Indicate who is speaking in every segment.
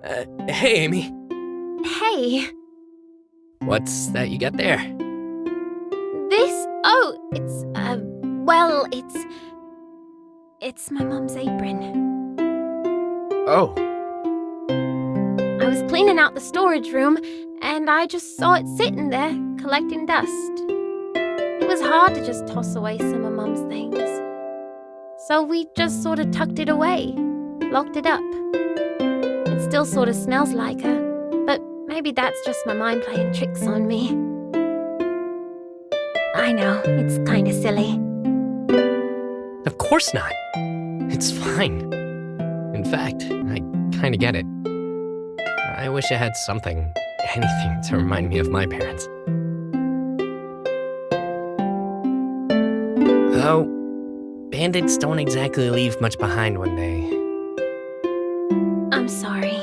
Speaker 1: Hey, Amy.
Speaker 2: Hey.
Speaker 1: What's that you got there?
Speaker 2: It's my mom's apron.
Speaker 1: Oh.
Speaker 2: I was cleaning out the storage room, and I just saw it sitting there, collecting dust. It was hard to just toss away some of Mom's things. So we just sort of tucked it away, locked it up. It still sort of smells like her, but maybe that's just my mind playing tricks on me. I know, it's kinda silly.
Speaker 1: Of course not. It's fine. In fact, I kinda get it. I wish I had anything to remind me of my parents. Though, bandits don't exactly leave much behind when they...
Speaker 2: I'm sorry.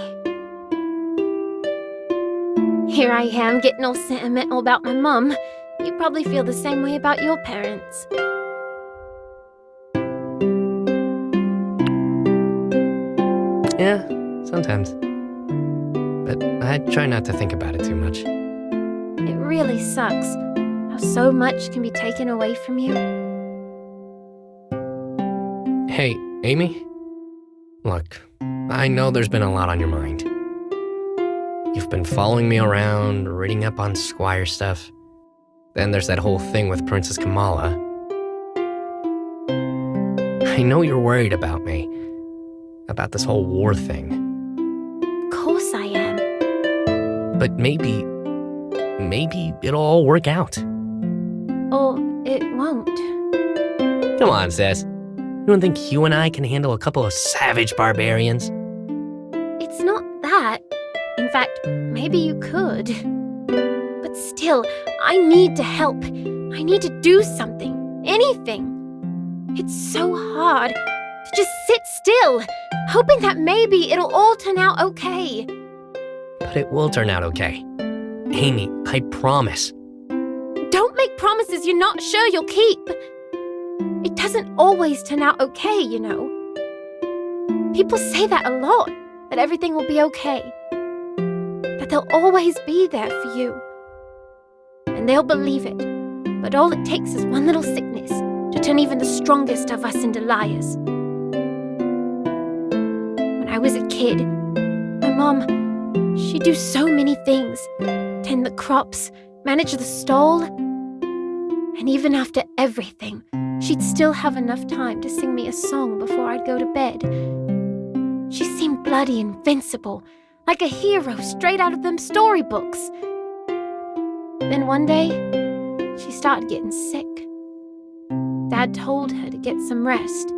Speaker 2: Here I am getting all sentimental about my mum. You probably feel the same way about your parents.
Speaker 1: Yeah, sometimes. But I try not to think about it too much.
Speaker 2: It really sucks how so much can be taken away from you.
Speaker 1: Hey, Amy? Look, I know there's been a lot on your mind. You've been following me around, reading up on squire stuff. Then there's that whole thing with Princess Kamala. I know you're worried about me. About this whole war thing.
Speaker 2: Of course I am.
Speaker 1: But maybe it'll all work out.
Speaker 2: Or it won't.
Speaker 1: Come on, sis. You don't think you and I can handle a couple of savage barbarians?
Speaker 2: It's not that. In fact, maybe you could. But still, I need to help. I need to do something. Anything. It's so hard to just sit still, hoping that maybe it'll all turn out okay.
Speaker 1: But it will turn out okay. Amy, I promise.
Speaker 2: Don't make promises you're not sure you'll keep. It doesn't always turn out okay, you know. People say that a lot, that everything will be okay. That they'll always be there for you. And they'll believe it. But all it takes is one little sickness to turn even the strongest of us into liars. When I was a kid, my mom, she'd do so many things. Tend the crops, manage the stall. And even after everything, she'd still have enough time to sing me a song before I'd go to bed. She seemed bloody invincible, like a hero straight out of them storybooks. Then one day, she started getting sick. Dad told her to get some rest,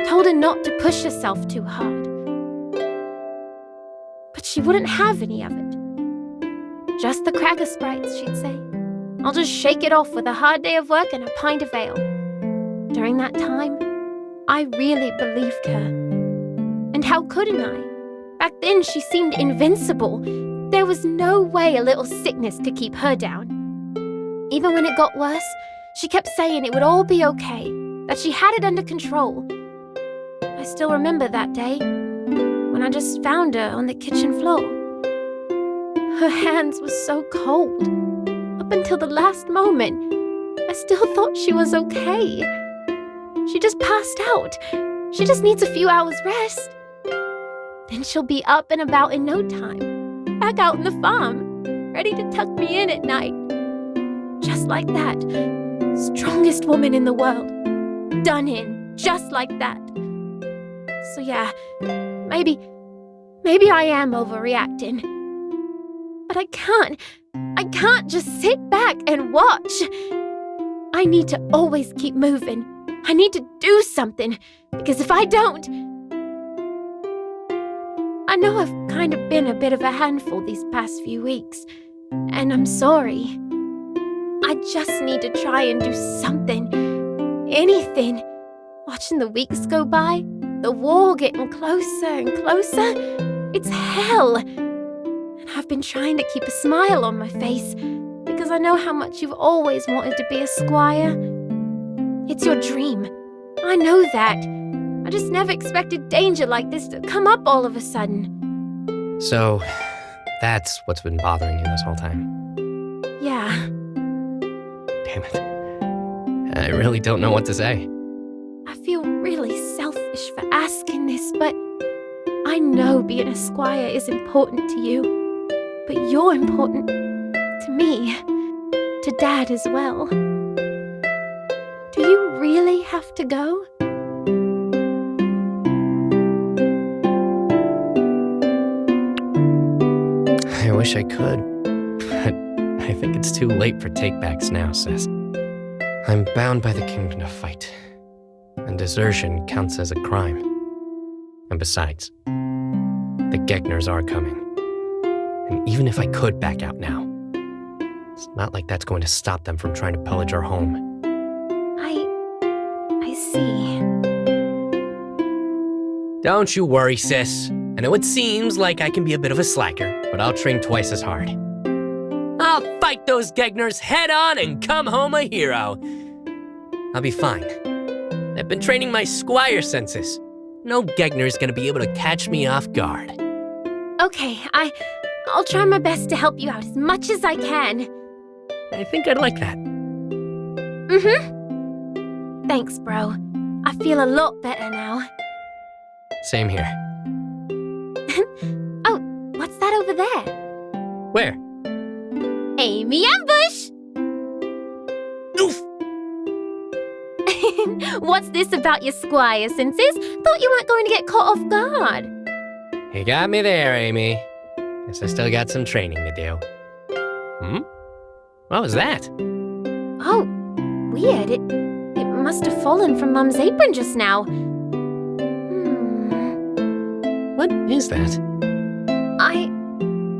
Speaker 2: told her not to push herself too hard. But she wouldn't have any of it. Just the cracker sprites, she'd say. I'll just shake it off with a hard day of work and a pint of ale. During that time, I really believed her. And how couldn't I? Back then, she seemed invincible. There was no way a little sickness could keep her down. Even when it got worse, she kept saying it would all be okay, that she had it under control. I still remember that day, when I just found her on the kitchen floor. Her hands were so cold. Up until the last moment, I still thought she was okay. She just passed out. She just needs a few hours rest. Then she'll be up and about in no time, back out in the farm, ready to tuck me in at night. Just like that. Strongest woman in the world. Done in, just like that. So yeah, maybe I am overreacting. But I can't just sit back and watch. I need to always keep moving. I need to do something, because if I don't... I know I've kind of been a bit of a handful these past few weeks, and I'm sorry. I just need to try and do something. Anything. Watching the weeks go by, the war getting closer and closer. It's hell. And I've been trying to keep a smile on my face, because I know how much you've always wanted to be a squire. It's your dream. I know that. I just never expected danger like this to come up all of a sudden.
Speaker 1: So, that's what's been bothering you this whole time.
Speaker 2: Yeah.
Speaker 1: Damn it. I really don't know what to say.
Speaker 2: I feel really selfish for asking this, but I know being a squire is important to you. But you're important to me, to Dad as well. Do you really have to go?
Speaker 1: I wish I could, but I think it's too late for takebacks now, sis. I'm bound by the kingdom to fight, and desertion counts as a crime. And besides, the Gegners are coming. And even if I could back out now, it's not like that's going to stop them from trying to pillage our home.
Speaker 2: I see.
Speaker 1: Don't you worry, sis. I know it seems like I can be a bit of a slacker, but I'll train twice as hard. I'll fight those Gegners head on and come home a hero. I'll be fine. I've been training my squire senses. No Gegner's gonna be able to catch me off guard.
Speaker 2: Okay, I'll try my best to help you out as much as I can.
Speaker 1: I think I'd like that.
Speaker 2: Thanks, bro. I feel a lot better now.
Speaker 1: Same here.
Speaker 2: Oh, what's that over there?
Speaker 1: Where?
Speaker 2: Amy Ambush!
Speaker 1: Oof!
Speaker 2: What's this about your squire senses? Thought you weren't going to get caught off guard.
Speaker 1: You got me there, Amy. Guess I still got some training to do. What was that?
Speaker 2: Oh, weird. It must have fallen from Mum's apron just now.
Speaker 1: What is that?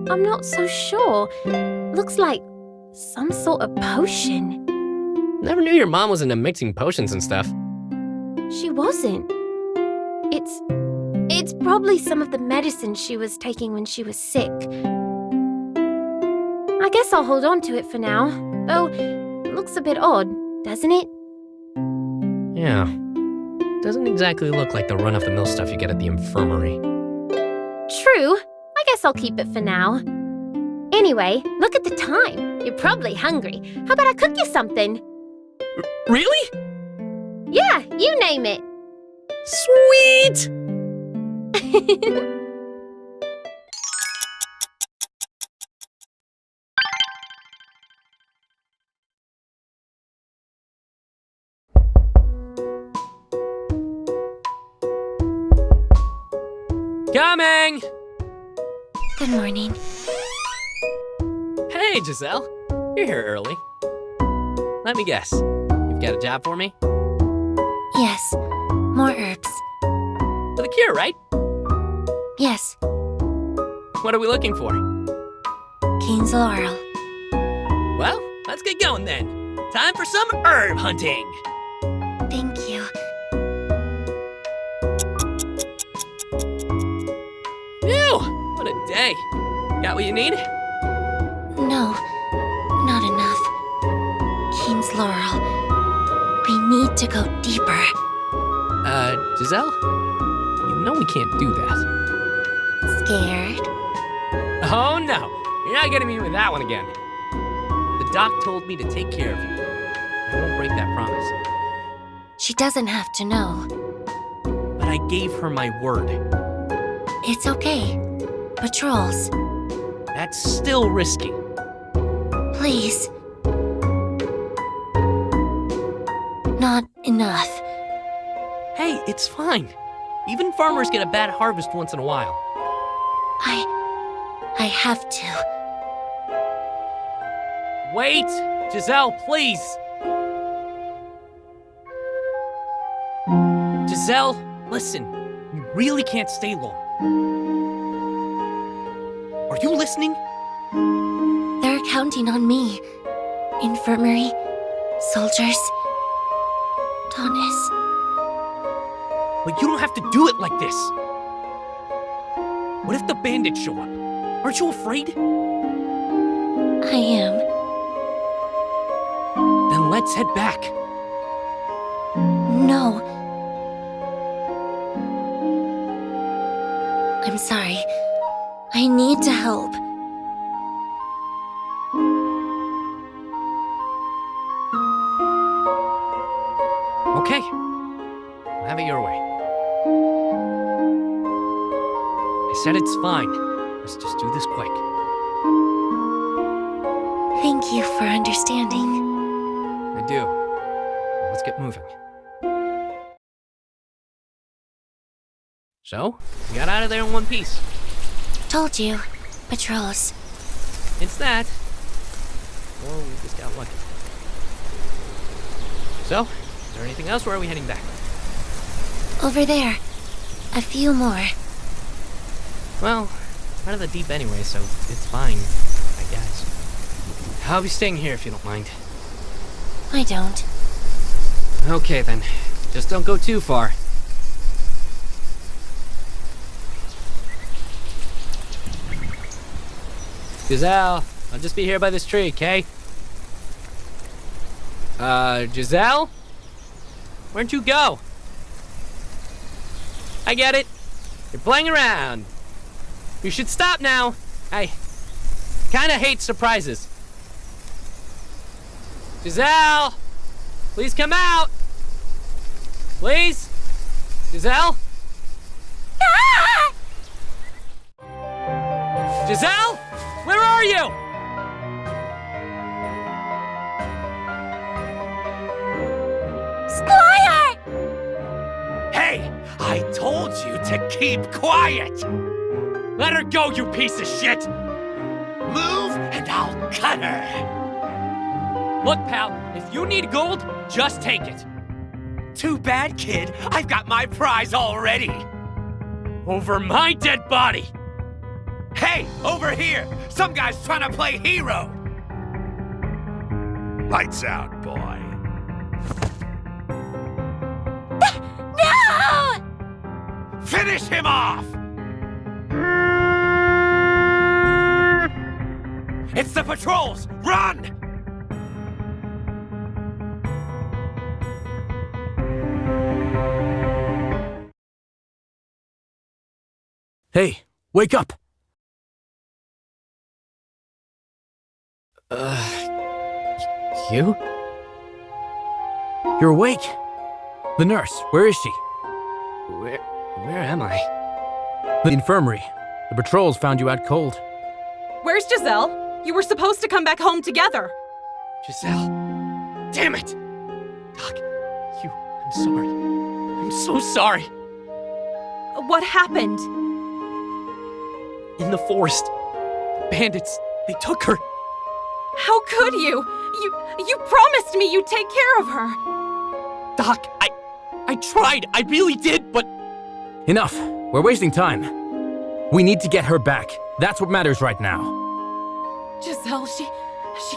Speaker 2: I'm not so sure. Looks like some sort of potion.
Speaker 1: Never knew your mom was into mixing potions and stuff.
Speaker 2: She wasn't. It's probably some of the medicine she was taking when she was sick. I guess I'll hold on to it for now. Though, it looks a bit odd, doesn't it?
Speaker 1: Yeah. Doesn't exactly look like the run-of-the-mill stuff you get at the infirmary.
Speaker 2: True. I guess I'll keep it for now. Anyway, look at the time. You're probably hungry. How about I cook you something?
Speaker 1: Really?
Speaker 2: Yeah, you name it.
Speaker 1: Sweet! Coming!
Speaker 2: Good morning.
Speaker 1: Hey, Giselle. You're here early. Let me guess. You've got a job for me?
Speaker 2: Yes, more herbs.
Speaker 1: For the cure, right?
Speaker 2: Yes,
Speaker 1: What are we looking for?
Speaker 2: Keen's laurel.
Speaker 1: Well, let's get going then. Time for some herb hunting.
Speaker 2: Thank you.
Speaker 1: Phew, what a day. Got what you need?
Speaker 2: No, not enough. Keen's laurel. We need to go deeper.
Speaker 1: Giselle? You know we can't do that.
Speaker 2: Scared?
Speaker 1: Oh no, you're not getting me with that one again. The doc told me to take care of you. I won't break that promise.
Speaker 2: She doesn't have to know.
Speaker 1: But I gave her my word.
Speaker 2: It's okay. Patrols.
Speaker 1: That's still risky.
Speaker 2: Please. Not enough.
Speaker 1: Hey, it's fine. Even farmers get a bad harvest once in a while.
Speaker 2: I have to.
Speaker 1: Wait! Giselle, please! Giselle, listen. We really can't stay long. Are you listening?
Speaker 2: They're counting on me. Infirmary, soldiers, Thomas.
Speaker 1: But you don't have to do it like this. What if the bandits show up? Aren't you afraid?
Speaker 2: I am.
Speaker 1: Then let's head back.
Speaker 2: No. I'm sorry.
Speaker 3: I need to help.
Speaker 1: Okay. Have it your way. I said it's fine. Let's just do this quick.
Speaker 3: Thank you for understanding.
Speaker 1: I do. Well, let's get moving. So, we got out of there in one piece.
Speaker 3: Told you. Patrols.
Speaker 1: It's that. Or we just got lucky. So, is there anything else, or are we heading back?
Speaker 3: Over there. A few more.
Speaker 1: Well, it's out of the deep anyway, so it's fine, I guess. I'll be staying here if you don't mind.
Speaker 3: I don't.
Speaker 1: Okay then, just don't go too far. Giselle, I'll just be here by this tree, okay? Giselle? Where'd you go? I get it. You're playing around. You should stop now. I kinda hate surprises. Giselle! Please come out! Please? Giselle?
Speaker 3: Ah!
Speaker 1: Giselle? Where are you?
Speaker 3: Squire!
Speaker 4: Hey, I told you to keep quiet! Let her go, you piece of shit! Move and I'll cut her!
Speaker 1: Look, pal, if you need gold, just take it.
Speaker 4: Too bad, kid. I've got my prize already.
Speaker 1: Over my dead body.
Speaker 4: Hey, over here! Some guy's trying to play hero! Lights out, boy.
Speaker 3: No!
Speaker 4: Finish him off! It's the patrols! Run!
Speaker 5: Hey, wake up!
Speaker 1: You?
Speaker 5: You're awake! The nurse, where is she?
Speaker 1: Where am I?
Speaker 5: The infirmary. The patrols found you out cold.
Speaker 6: Where's Giselle? You were supposed to come back home together.
Speaker 1: Giselle. Damn it! Doc, I'm sorry. I'm so sorry.
Speaker 6: What happened?
Speaker 1: In the forest, bandits, they took her.
Speaker 6: How could you? You promised me you'd take care of her.
Speaker 1: Doc, I tried. I really did, but...
Speaker 5: Enough. We're wasting time. We need to get her back. That's what matters right now.
Speaker 6: Giselle, she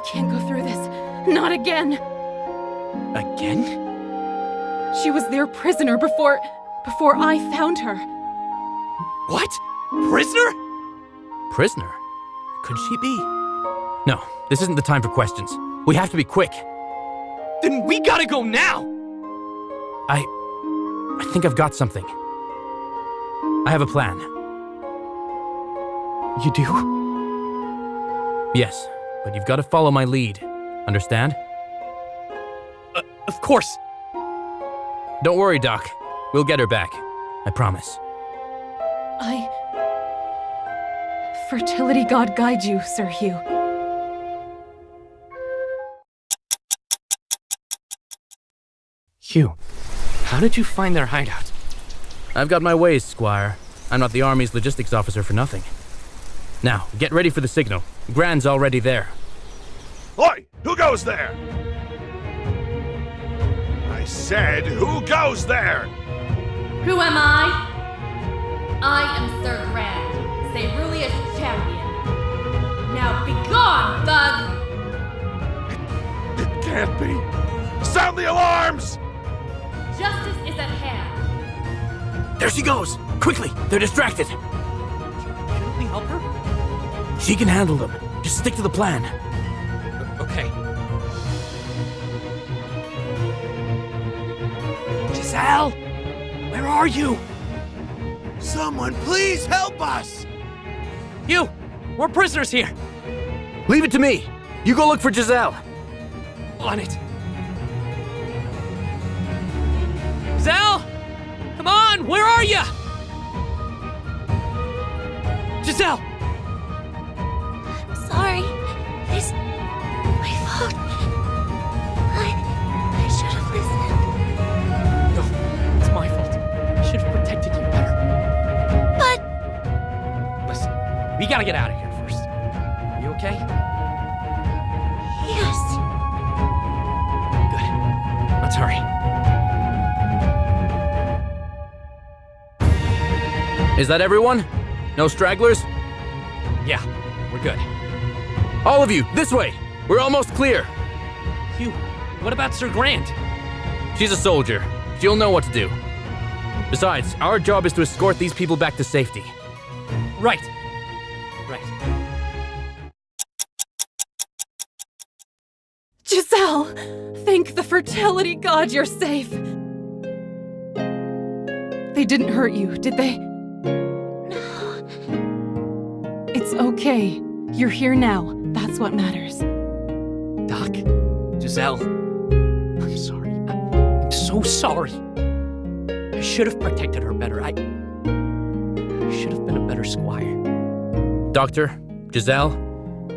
Speaker 6: can't go through this. Not again.
Speaker 1: Again?
Speaker 6: She was their prisoner before I found her.
Speaker 1: What? Prisoner?
Speaker 5: Prisoner? Could she be? No, this isn't the time for questions. We have to be quick.
Speaker 1: Then we gotta go now!
Speaker 5: I think I've got something. I have a plan.
Speaker 1: You do?
Speaker 5: Yes, but you've got to follow my lead. Understand?
Speaker 1: Of course.
Speaker 5: Don't worry, Doc. We'll get her back. I promise.
Speaker 6: Fertility God guide you, Sir Hugh.
Speaker 1: Hugh, how did you find their hideout?
Speaker 5: I've got my ways, Squire. I'm not the Army's logistics officer for nothing. Now, get ready for the signal. Gran's already there.
Speaker 7: Oi! Who goes there? I said, who goes there?
Speaker 8: Who am I? I am Sir Grand, Ceruleus champion. Now begone, thug!
Speaker 7: It can't be. Sound the alarms!
Speaker 8: Justice is at hand.
Speaker 5: There she goes! Quickly! They're distracted!
Speaker 1: Shouldn't we help her?
Speaker 5: She can handle them. Just stick to the plan.
Speaker 1: Okay.
Speaker 4: Giselle! Where are you? Someone please help us! You! We're prisoners here!
Speaker 5: Leave it to me. You go look for Giselle.
Speaker 4: On it! Giselle! Come on! Where are you? Giselle!
Speaker 3: I'm sorry. It's my fault. I should have listened.
Speaker 4: No, it's my fault. I should have protected you better.
Speaker 3: But
Speaker 4: Listen, we gotta get out of here first. You okay?
Speaker 3: yes.
Speaker 4: Good. Let's hurry.
Speaker 5: Is that everyone? No stragglers?
Speaker 4: Yeah, we're good.
Speaker 5: All of you, this way! We're almost clear!
Speaker 4: You, what about Sir Grant?
Speaker 5: She's a soldier. She'll know what to do. Besides, our job is to escort these people back to safety.
Speaker 4: Right. Right.
Speaker 6: Giselle! Thank the fertility god you're safe. They didn't hurt you, did they? It's okay. You're here now. That's what matters.
Speaker 4: Doc, Giselle, I'm sorry. I'm so sorry. I should have protected her better. I should have been a better squire.
Speaker 5: Doctor, Giselle,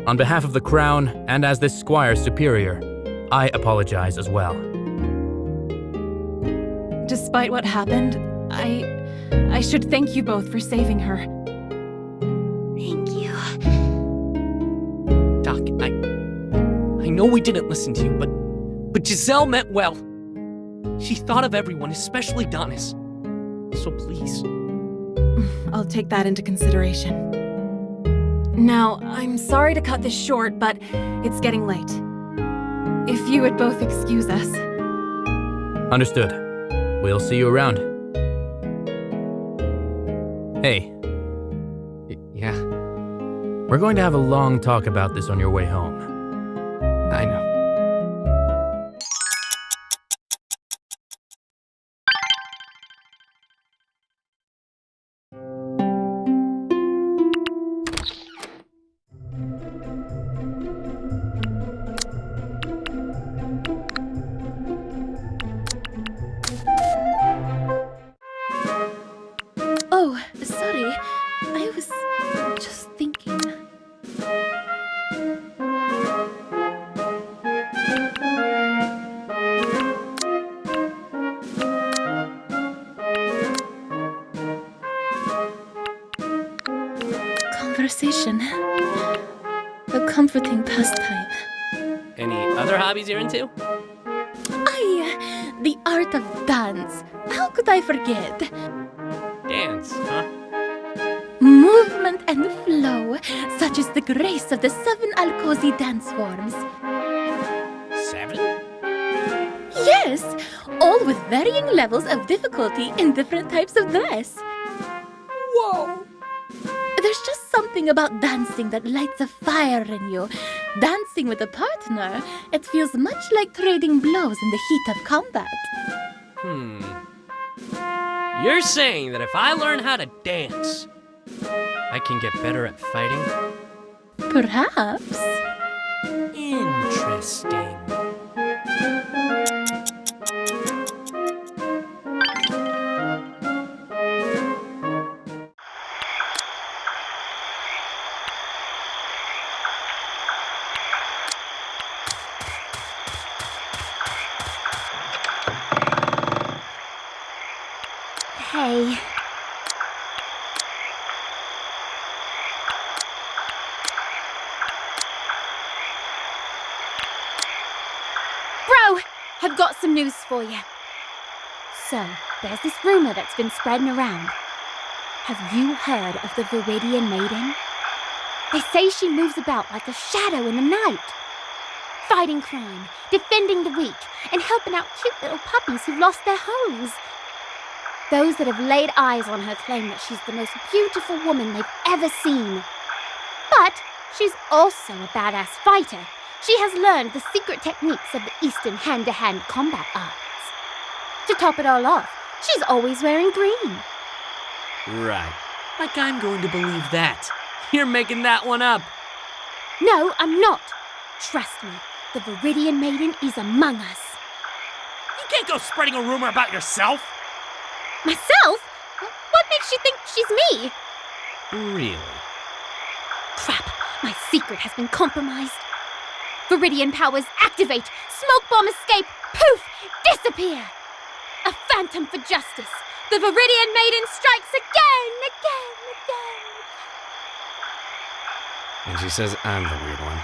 Speaker 5: on behalf of the Crown and as this Squire's superior, I apologize as well.
Speaker 6: Despite what happened, I should thank you both for saving her.
Speaker 3: Thank you.
Speaker 4: Doc, I know we didn't listen to you, but Giselle meant well. She thought of everyone, especially Donis. So please.
Speaker 6: I'll take that into consideration. Now, I'm sorry to cut this short, but it's getting late. If you would both excuse us.
Speaker 5: Understood. We'll see you around. Hey,
Speaker 1: Yeah,
Speaker 5: we're going to have a long talk about this on your way home.
Speaker 1: I know.
Speaker 2: Oh, sorry. I was just thinking. Conversation. A comforting pastime.
Speaker 4: Any other hobbies you're into?
Speaker 2: The art of dance. How could I forget?
Speaker 4: Dance, huh?
Speaker 2: Movement and flow, such as the grace of the 7 Alcosi dance forms.
Speaker 4: 7?
Speaker 2: Yes, all with varying levels of difficulty in different types of dress.
Speaker 4: Whoa!
Speaker 2: There's just something about dancing that lights a fire in you. Dancing with a partner, it feels much like trading blows in the heat of combat.
Speaker 4: You're saying that if I learn how to dance, I can get better at fighting?
Speaker 2: Perhaps.
Speaker 4: Interesting.
Speaker 2: Hey. Bro, I've got some news for you. So, there's this rumor that's been spreading around. Have you heard of the Viridian Maiden? They say she moves about like a shadow in the night, fighting crime, defending the weak, and helping out cute little puppies who've lost their homes. Those that have laid eyes on her claim that she's the most beautiful woman they've ever seen. But she's also a badass fighter. She has learned the secret techniques of the Eastern hand-to-hand combat arts. To top it all off, she's always wearing green.
Speaker 4: Right. Like I'm going to believe that.
Speaker 5: You're making that one up.
Speaker 2: No, I'm not. Trust me, the Viridian Maiden is among us.
Speaker 4: You can't go spreading a rumor about yourself.
Speaker 2: Myself? What makes you think she's me?
Speaker 5: Really?
Speaker 2: Crap, my secret has been compromised. Viridian powers activate, smoke bomb escape, poof, disappear. A phantom for justice. The Viridian Maiden strikes again.
Speaker 1: And she says I'm the weird one.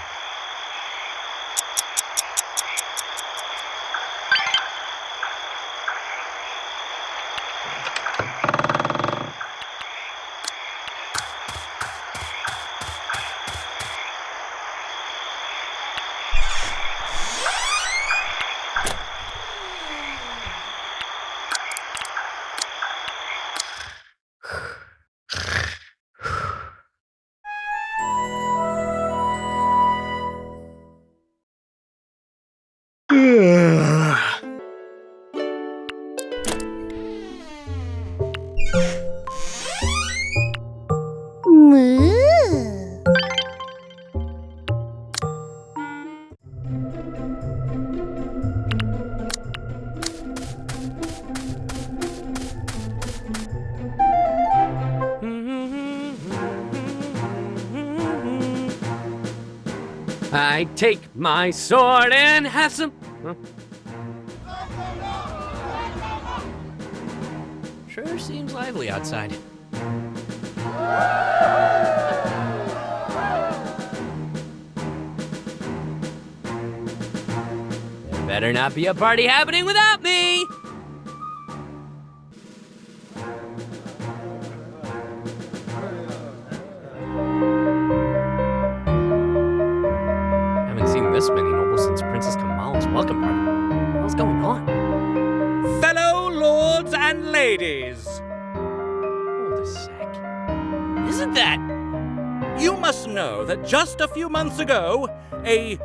Speaker 1: I take my sword and have some... Huh? Sure seems lively outside. There better not be a party happening without me! This many nobles since Princess Kamala's welcome party. What the hell's going on?
Speaker 4: Fellow lords and ladies,
Speaker 1: Hold a sec.
Speaker 4: isn't that... You must know that just a few months ago, a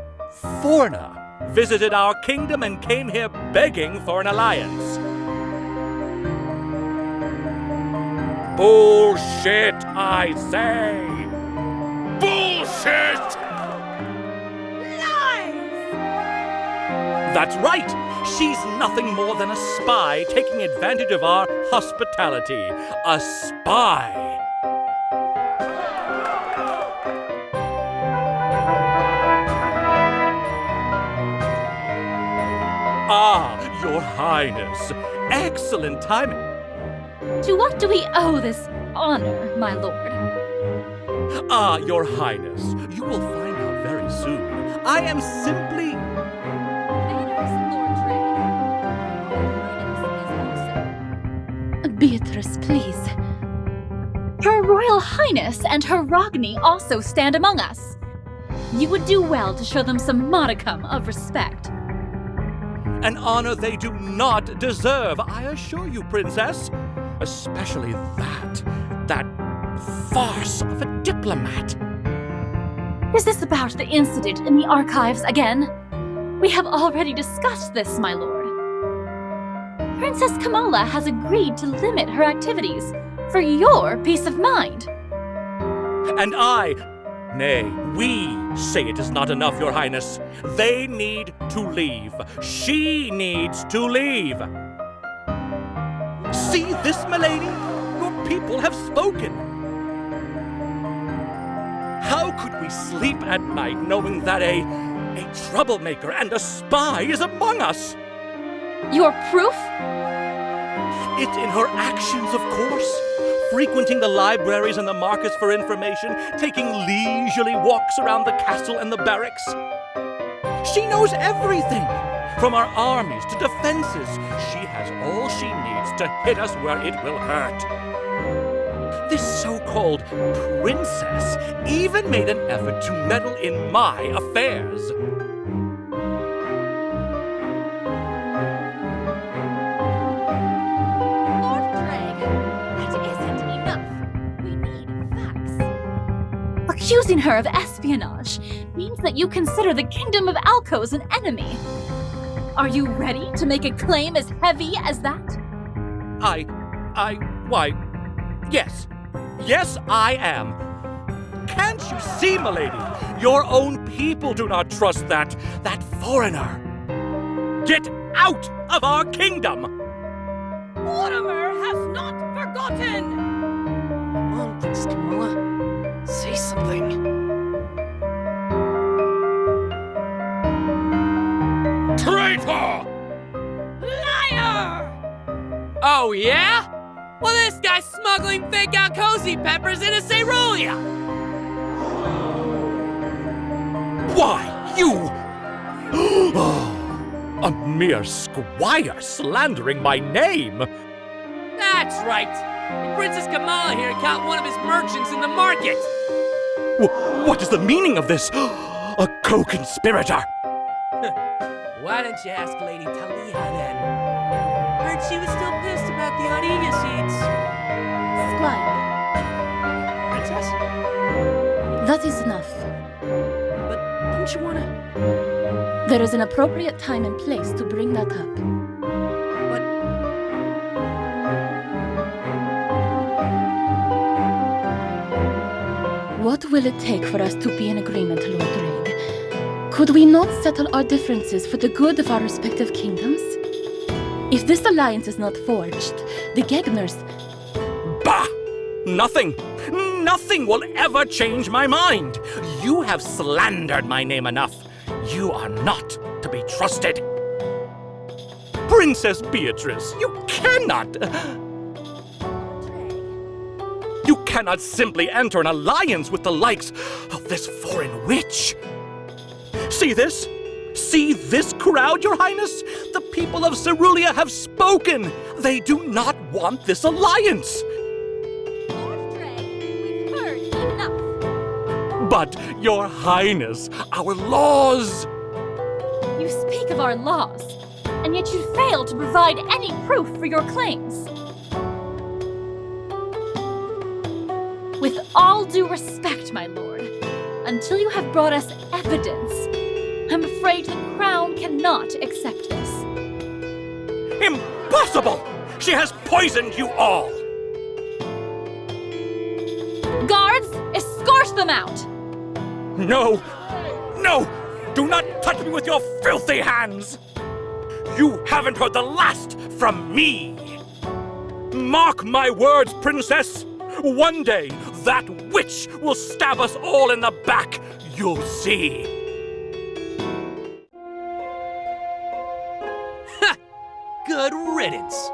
Speaker 4: foreigner visited our kingdom and came here begging for an alliance. Bullshit, I say! Bullshit! That's right! She's nothing more than a spy taking advantage of our hospitality. A spy! Ah, Your Highness. Excellent timing.
Speaker 8: To what do we owe this honor, my lord?
Speaker 4: Ah, Your Highness. You will find out very soon. I am simply...
Speaker 8: Beatrice, please. Her Royal Highness and her Ragni also stand among us. You would do well to show them some modicum of respect.
Speaker 4: An honor they do not deserve, I assure you, Princess. Especially that farce of a diplomat.
Speaker 8: Is this about the incident in the archives again? We have already discussed this, my lord. Princess Kamala has agreed to limit her activities for your peace of mind.
Speaker 4: And we say it is not enough, Your Highness. They need to leave. She needs to leave. See this, milady? Your people have spoken. How could we sleep at night knowing that a troublemaker and a spy is among us?
Speaker 8: Your proof?
Speaker 4: It's in her actions, of course. Frequenting the libraries and the markets for information, taking leisurely walks around the castle and the barracks. She knows everything, from our armies to defenses. She has all she needs to hit us where it will hurt. This so-called princess even made an effort to meddle in my affairs.
Speaker 8: Accusing her of espionage means that you consider the Kingdom of Alcos an enemy. Are you ready to make a claim as heavy as that?
Speaker 4: Why, yes. Yes, I am. Can't you see, milady? Your own people do not trust that foreigner. Get out of our kingdom!
Speaker 9: Mortimer has not forgotten!
Speaker 1: Come on, Princess Kamala. Say something.
Speaker 4: Traitor!
Speaker 9: Liar!
Speaker 10: Oh, yeah? Well, this guy's smuggling fake-out cozy peppers into Cerulean!
Speaker 4: Why, you... A mere squire slandering my name!
Speaker 10: That's right! Princess Kamala here caught one of his merchants in the market!
Speaker 4: What is the meaning of this? A co-conspirator!
Speaker 10: Why don't you ask Lady Taliha then? Heard she was still pissed about the Ariga seeds.
Speaker 8: Squire,
Speaker 1: Princess?
Speaker 8: that is enough.
Speaker 1: But don't you wanna...
Speaker 8: There is an appropriate time and place to bring that up. What will it take for us to be in agreement, Lord Drake? Could we not settle our differences for the good of our respective kingdoms? If this alliance is not forged, the Gegners...
Speaker 4: Bah! Nothing! Nothing will ever change my mind! You have slandered my name enough. You are not to be trusted. Princess Beatrice, you cannot... You cannot simply enter an alliance with the likes of this foreign witch. See this? See this crowd, Your Highness? The people of Cerulean have spoken. They do not want this alliance.
Speaker 8: Lord Drake, we've heard enough.
Speaker 4: But, Your Highness, our laws...
Speaker 8: You speak of our laws, and yet you fail to provide any proof for your claims. With all due respect, my lord, until you have brought us evidence, I'm afraid the Crown cannot accept this.
Speaker 4: Impossible! She has poisoned you all!
Speaker 8: Guards, escort them out!
Speaker 4: No! No! Do not touch me with your filthy hands! You haven't heard the last from me! Mark my words, Princess! One day, that witch will stab us all in the back, you'll see!
Speaker 10: Good riddance!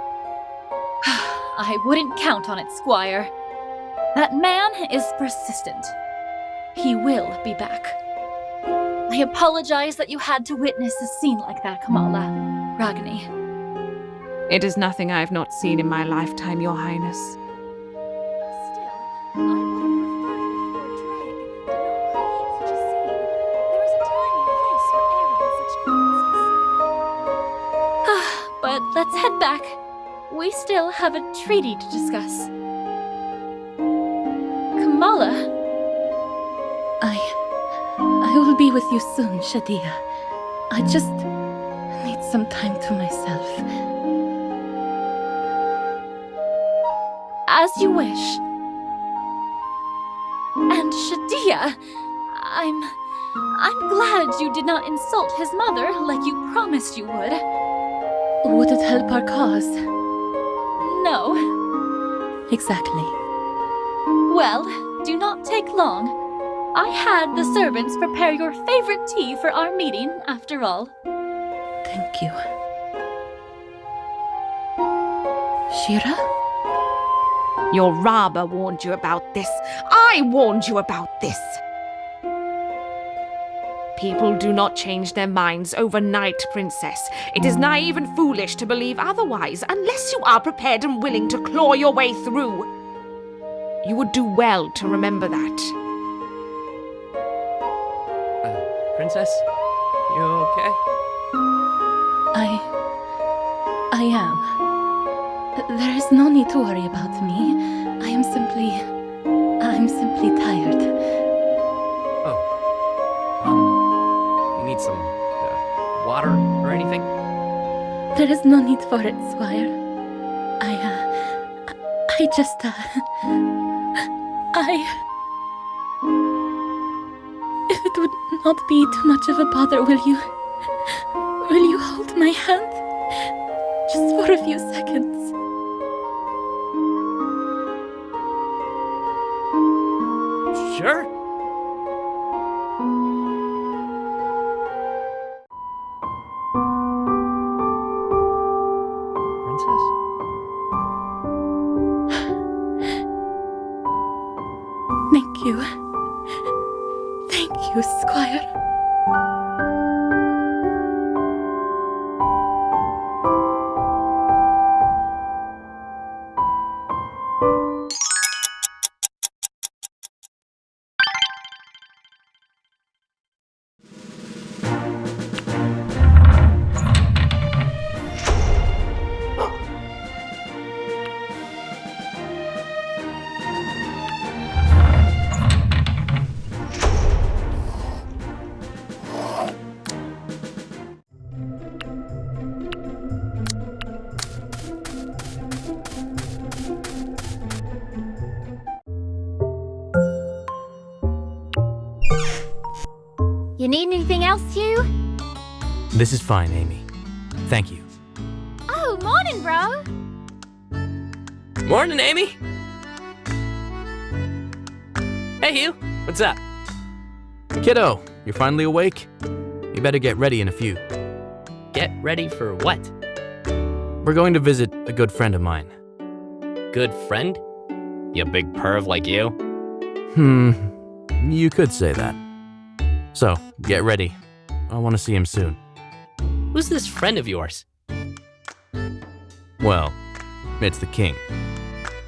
Speaker 8: I wouldn't count on it, Squire. That man is persistent. He will be back. I apologize that you had to witness a scene like that, Kamala. Ragni.
Speaker 9: It is nothing I have not seen in my lifetime, Your Highness.
Speaker 2: Still, I would have preferred if Lord Drake did not create such a scene. There was a time and place for airing such grievances.
Speaker 8: But let's head back. We still have a treaty to discuss. Kamala? I will be with you soon, Shadia. I just need some time to myself. As you wish. And Shadia, I'm glad you did not insult his mother like you promised you would. Would it help our cause? No. Exactly. Well, do not take long. I had the servants prepare your favorite tea for our meeting, after all. Thank you. Shira?
Speaker 9: Your Rabba warned you about this. I warned you about this. People do not change their minds overnight, Princess. It is naive and foolish to believe otherwise, unless you are prepared and willing to claw your way through. You would do well to remember that.
Speaker 1: Princess? You okay?
Speaker 8: I am. There is no need to worry about me. I'm simply tired.
Speaker 1: Oh. You need some water or anything?
Speaker 8: There is no need for it, Squire. I just, it would not be too much of a bother, will you? Will you hold my hand? Just for a few seconds.
Speaker 10: Sure.
Speaker 1: Princess?
Speaker 8: Thank you. Thank you, Squire.
Speaker 2: You need anything else, Hugh?
Speaker 5: This is fine, Amy. Thank you.
Speaker 2: Oh, morning, bro.
Speaker 10: Morning, Amy. Hey, Hugh. What's up?
Speaker 5: Kiddo, you're finally awake? You better get ready in a few.
Speaker 10: Get ready for what?
Speaker 5: We're going to visit a good friend of mine.
Speaker 10: Good friend? You big perv like you?
Speaker 5: You could say that. So, get ready. I want to see him soon.
Speaker 10: Who's this friend of yours?
Speaker 5: Well, it's the king.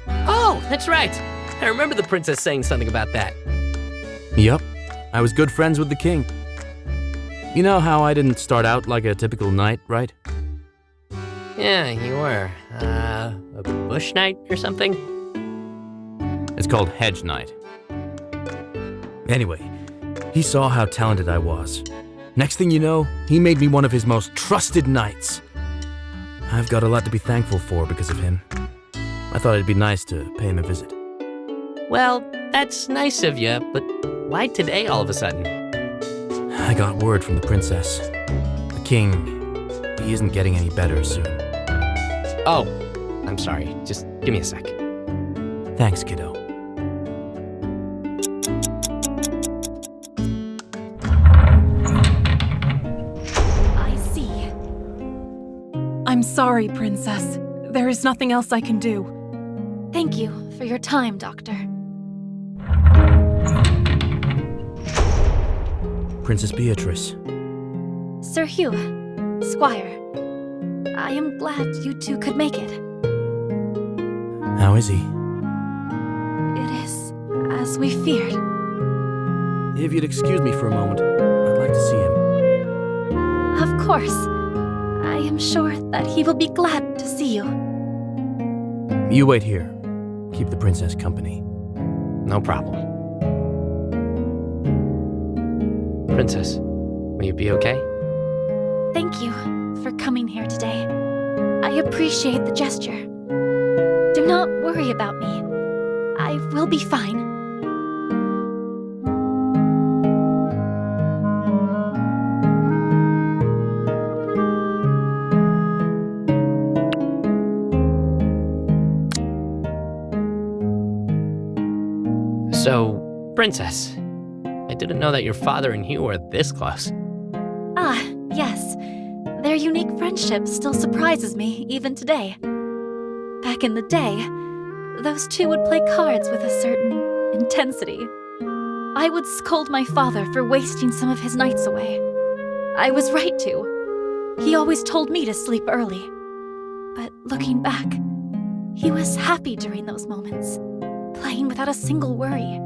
Speaker 10: Oh, that's right. I remember the princess saying something about that.
Speaker 5: Yup, I was good friends with the king. You know how I didn't start out like a typical knight, right?
Speaker 10: Yeah, you were. A bush knight or something?
Speaker 5: It's called hedge knight. Anyway, he saw how talented I was. Next thing you know, he made me one of his most trusted knights. I've got a lot to be thankful for because of him. I thought it'd be nice to pay him a visit.
Speaker 10: Well, that's nice of you, but why today all of a sudden?
Speaker 5: I got word from the princess. The king, he isn't getting any better soon.
Speaker 10: Oh, I'm sorry. Just give me a sec.
Speaker 5: Thanks, kiddo.
Speaker 8: I see.
Speaker 6: I'm sorry, Princess. There is nothing else I can do.
Speaker 8: Thank you for your time, Doctor.
Speaker 5: Princess Beatrice.
Speaker 8: Sir Hugh, Squire, I am glad you two could make it.
Speaker 5: How is he?
Speaker 8: It is as we feared.
Speaker 5: If you'd excuse me for a moment, I'd like to see him.
Speaker 8: Of course. I am sure that he will be glad to see you.
Speaker 5: You wait here. Keep the princess company.
Speaker 10: No problem. Princess, will you be okay?
Speaker 8: Thank you for coming here today. I appreciate the gesture. Do not worry about me. I will be fine.
Speaker 10: So, Princess, I didn't know that your father and Hugh were this close.
Speaker 8: Ah, yes. Their unique friendship still surprises me, even today. Back in the day, those two would play cards with a certain intensity. I would scold my father for wasting some of his nights away. I was right to. He always told me to sleep early. But looking back, he was happy during those moments, playing without a single worry.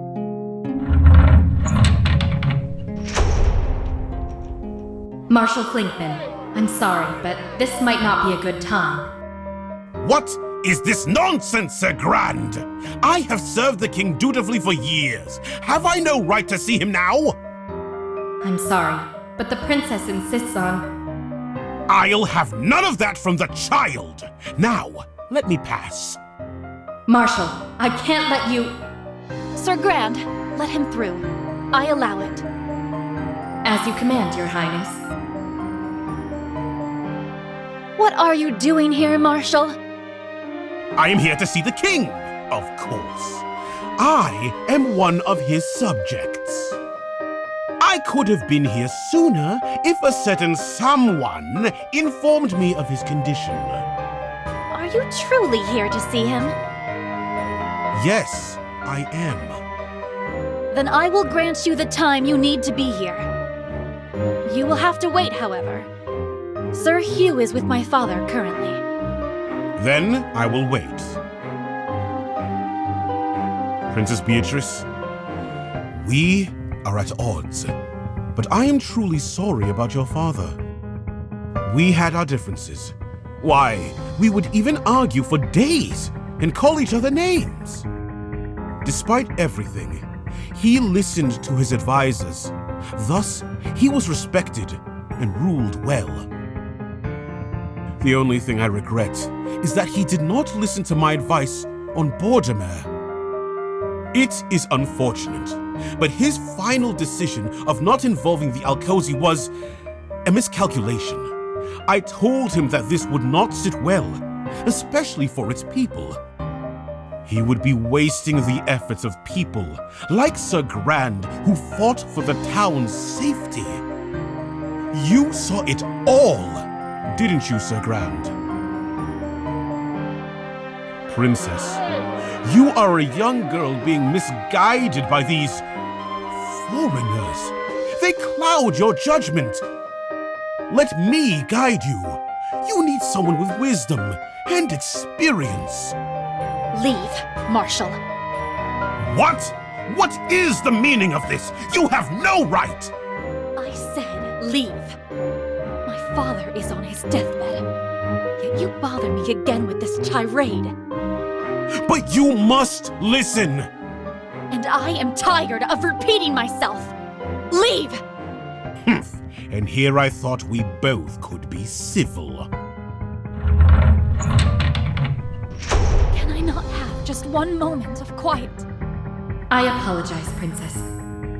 Speaker 11: Marshal Flinkman, I'm sorry, but this might not be a good time.
Speaker 7: What is this nonsense, Sir Grand? I have served the king dutifully for years. Have I no right to see him now?
Speaker 11: I'm sorry, but the princess insists on...
Speaker 7: I'll have none of that from the child. Now, let me pass.
Speaker 11: Marshal, I can't let you...
Speaker 8: Sir Grand, let him through. I allow it.
Speaker 11: As you command, Your Highness.
Speaker 8: What are you doing here, Marshal?
Speaker 7: I am here to see the king, of course. I am one of his subjects. I could have been here sooner if a certain someone informed me of his condition.
Speaker 8: Are you truly here to see him?
Speaker 7: Yes, I am.
Speaker 8: Then I will grant you the time you need to be here. You will have to wait, however. Sir Hugh is with my father currently.
Speaker 7: Then I will wait. Princess Beatrice, we are at odds, but I am truly sorry about your father. We had our differences. Why, we would even argue for days and call each other names. Despite everything, he listened to his advisors. Thus, he was respected and ruled well. The only thing I regret is that he did not listen to my advice on Bordermere. It is unfortunate, but his final decision of not involving the Alcosi was a miscalculation. I told him that this would not sit well, especially for its people. He would be wasting the efforts of people like Sir Grand, who fought for the town's safety. You saw it all, didn't you, Sir Grand? Princess, you are a young girl being misguided by these foreigners. They cloud your judgment. Let me guide you. You need someone with wisdom and experience.
Speaker 8: Leave, Marshal.
Speaker 7: What? What is the meaning of this? You have no right!
Speaker 8: I said leave. My father is on his deathbed. Yet you bother me again with this tirade.
Speaker 7: But you must listen!
Speaker 8: And I am tired of repeating myself. Leave!
Speaker 7: And here I thought we both could be civil.
Speaker 8: Can I not have just one moment of quiet?
Speaker 11: I apologize, Princess.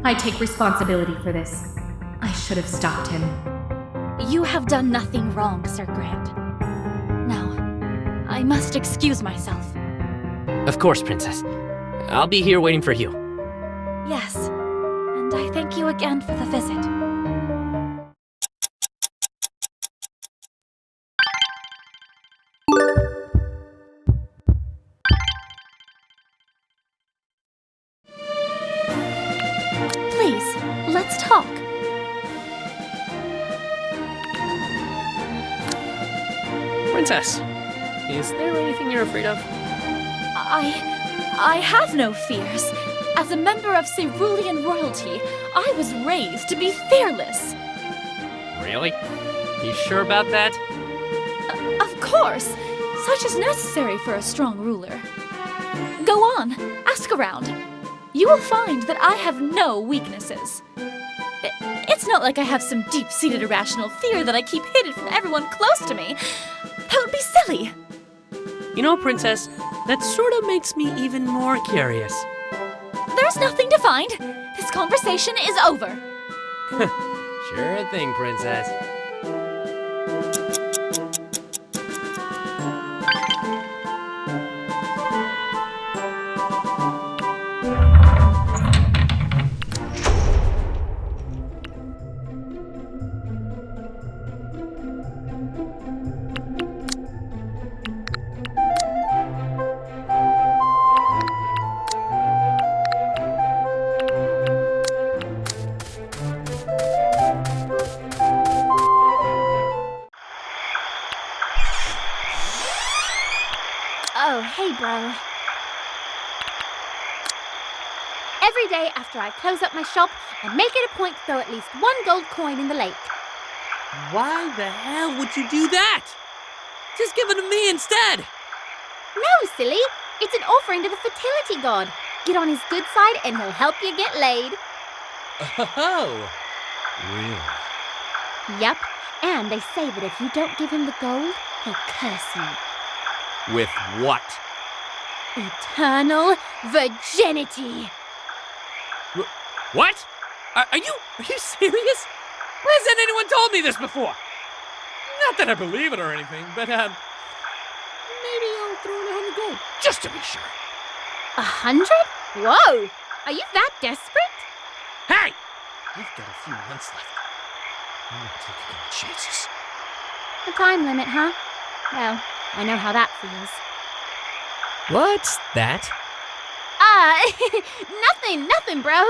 Speaker 11: I take responsibility for this. I should have stopped him.
Speaker 8: You have done nothing wrong, Sir Grant. Now, I must excuse myself.
Speaker 1: Of course, Princess. I'll be here waiting for you.
Speaker 8: Yes, and I thank you again for the visit. Please, let's talk.
Speaker 1: Princess, is there anything you're afraid of?
Speaker 8: I have no fears. As a member of Cerulean royalty, I was raised to be fearless.
Speaker 1: Really? You sure about that?
Speaker 8: Of course. Such is necessary for a strong ruler. Go on, ask around. You will find that I have no weaknesses. It's not like I have some deep-seated irrational fear that I keep hidden from everyone close to me. That would be silly.
Speaker 10: You know, Princess, that sort of makes me even more curious.
Speaker 8: There's nothing to find. This conversation is over.
Speaker 10: Sure thing, Princess.
Speaker 2: Oh, hey, bro. Every day after I close up my shop, I make it a point to throw at least one gold coin in the lake.
Speaker 10: Why the hell would you do that? Just give it to me instead.
Speaker 2: No, silly. It's an offering to the fertility god. Get on his good side and he'll help you get laid.
Speaker 10: Oh, really?
Speaker 2: Yep. And they say that if you don't give him the gold, he'll curse you.
Speaker 10: With what?
Speaker 2: Eternal virginity.
Speaker 10: What? Are you serious?
Speaker 4: Why hasn't anyone told me this before? Not that I believe it or anything, but, maybe I'll throw in 100 gold, just to be sure.
Speaker 2: 100? Whoa! Are you that desperate?
Speaker 4: Hey! I've got a few months left. I'm not taking any chances.
Speaker 2: A time limit, huh? Well, I know how that feels.
Speaker 1: What's that?
Speaker 2: Nothing, bro.